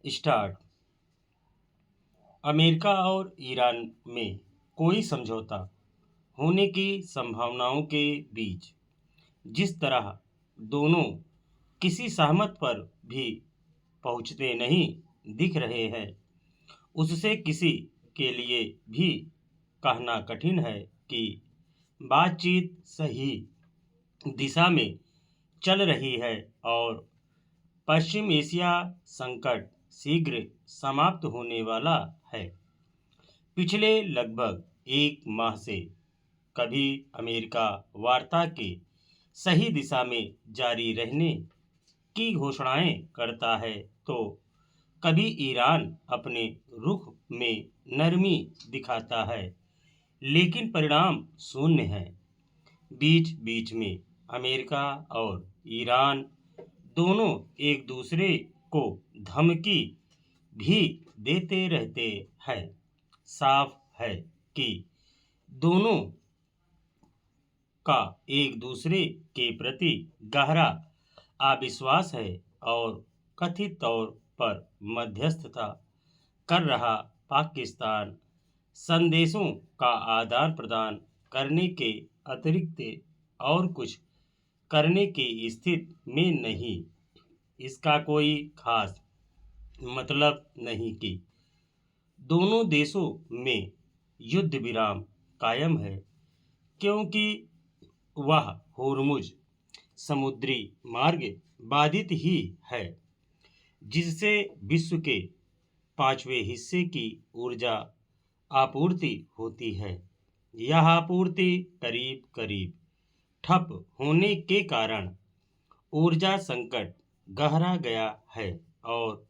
Start. America और Iran में कोई समझौता होने की संभावनाओं के बीच जिस तरह दोनों किसी सहमत पर भी पहुंचते नहीं दिख रहे हैं, उससे किसी के लिए भी कहना कठिन है कि बातचीत सही दिशा में चल रही है और पश्चिम एशिया संकट शीघ्र समाप्त होने वाला है। पिछले लगभग एक माह से कभी अमेरिका वार्ता के सही दिशा में जारी रहने की घोषणाएं करता है, तो कभी ईरान अपने रुख में नरमी दिखाता है, लेकिन परिणाम शून्य है। बीच बीच में अमेरिका और ईरान दोनों एक दूसरे को धमकी भी देते रहते हैं। साफ है कि दोनों का एक दूसरे के प्रति गहरा अविश्वास है और कथित तौर पर मध्यस्थता कर रहा पाकिस्तान संदेशों का आदान प्रदान करने के अतिरिक्त और कुछ करने की स्थिति में नहीं। इसका कोई खास मतलब नहीं कि दोनों देशों में युद्ध विराम कायम है, क्योंकि वह होर्मुज समुद्री मार्ग बाधित ही है, जिससे विश्व के पांचवें हिस्से की ऊर्जा आपूर्ति होती है। यह आपूर्ति करीब करीब ठप होने के कारण ऊर्जा संकट गहरा गया है और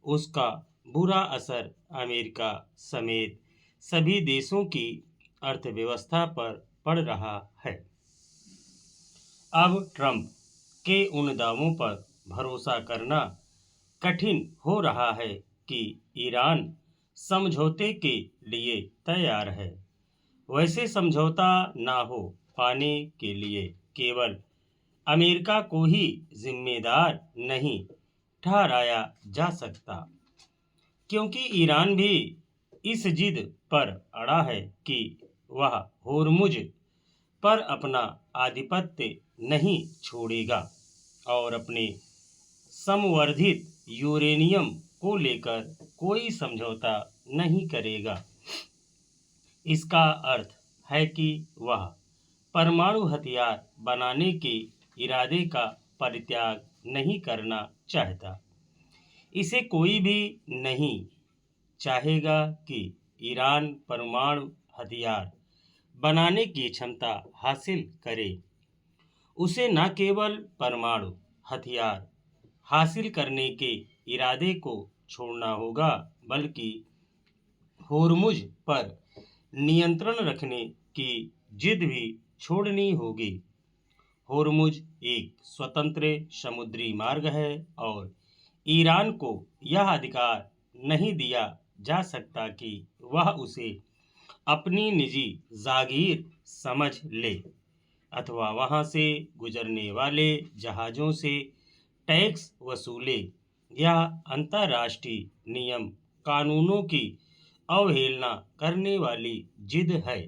उसका बुरा असर अमेरिका समेत सभी देशों की अर्थव्यवस्था पर पड़ रहा है। अब ट्रंप के उन दावों पर भरोसा करना कठिन हो रहा है कि ईरान समझौते के लिए तैयार है। वैसे समझौता ना हो पाने के लिए केवल अमेरिका को ही जिम्मेदार नहीं ठहराया जा सकता, क्योंकि ईरान भी इस जिद पर अड़ा है कि वह होर्मुज पर अपना आधिपत्य नहीं छोड़ेगा और अपने संवर्धित यूरेनियम को लेकर कोई समझौता नहीं करेगा। इसका अर्थ है कि वह परमाणु हथियार बनाने के इरादे का परित्याग नहीं करना चाहता। इसे कोई भी नहीं चाहेगा कि ईरान परमाणु हथियार बनाने की क्षमता हासिल करे। उसे न केवल परमाणु हथियार हासिल करने के इरादे को छोड़ना होगा, बल्कि होर्मुज पर नियंत्रण रखने की जिद भी छोड़नी होगी। होर्मुज एक स्वतंत्र समुद्री मार्ग है और ईरान को यह अधिकार नहीं दिया जा सकता कि वह उसे अपनी निजी जागीर समझ ले अथवा वहां से गुजरने वाले जहाज़ों से टैक्स वसूले या अंतर्राष्ट्रीय नियम कानूनों की अवहेलना करने वाली जिद है।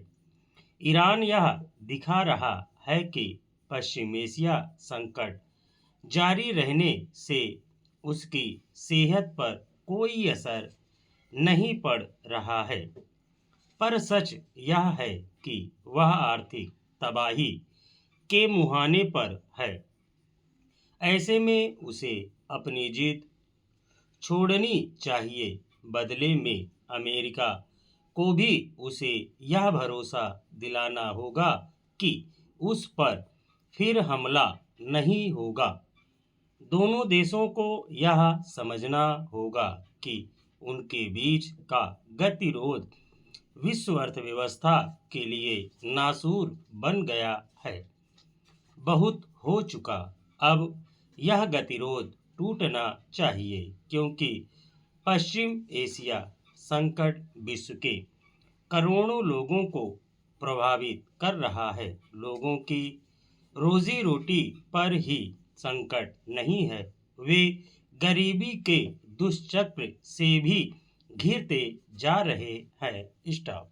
ईरान यह दिखा रहा है कि पश्चिम एशिया संकट जारी रहने से उसकी सेहत पर कोई असर नहीं पड़ रहा है, पर सच यह है कि वह आर्थिक तबाही के मुहाने पर है। ऐसे में उसे अपनी जिद छोड़नी चाहिए। बदले में अमेरिका को भी उसे यह भरोसा दिलाना होगा कि उस पर फिर हमला नहीं होगा। दोनों देशों को यह समझना होगा कि उनके बीच का गतिरोध विश्व अर्थव्यवस्था के लिए नासूर बन गया है। बहुत हो चुका, अब यह गतिरोध टूटना चाहिए, क्योंकि पश्चिम एशिया संकट विश्व के करोड़ों लोगों को प्रभावित कर रहा है। लोगों की रोजी रोटी पर ही संकट नहीं है, वे गरीबी के दुष्चक्र से भी घिरते जा रहे हैं। स्टॉप।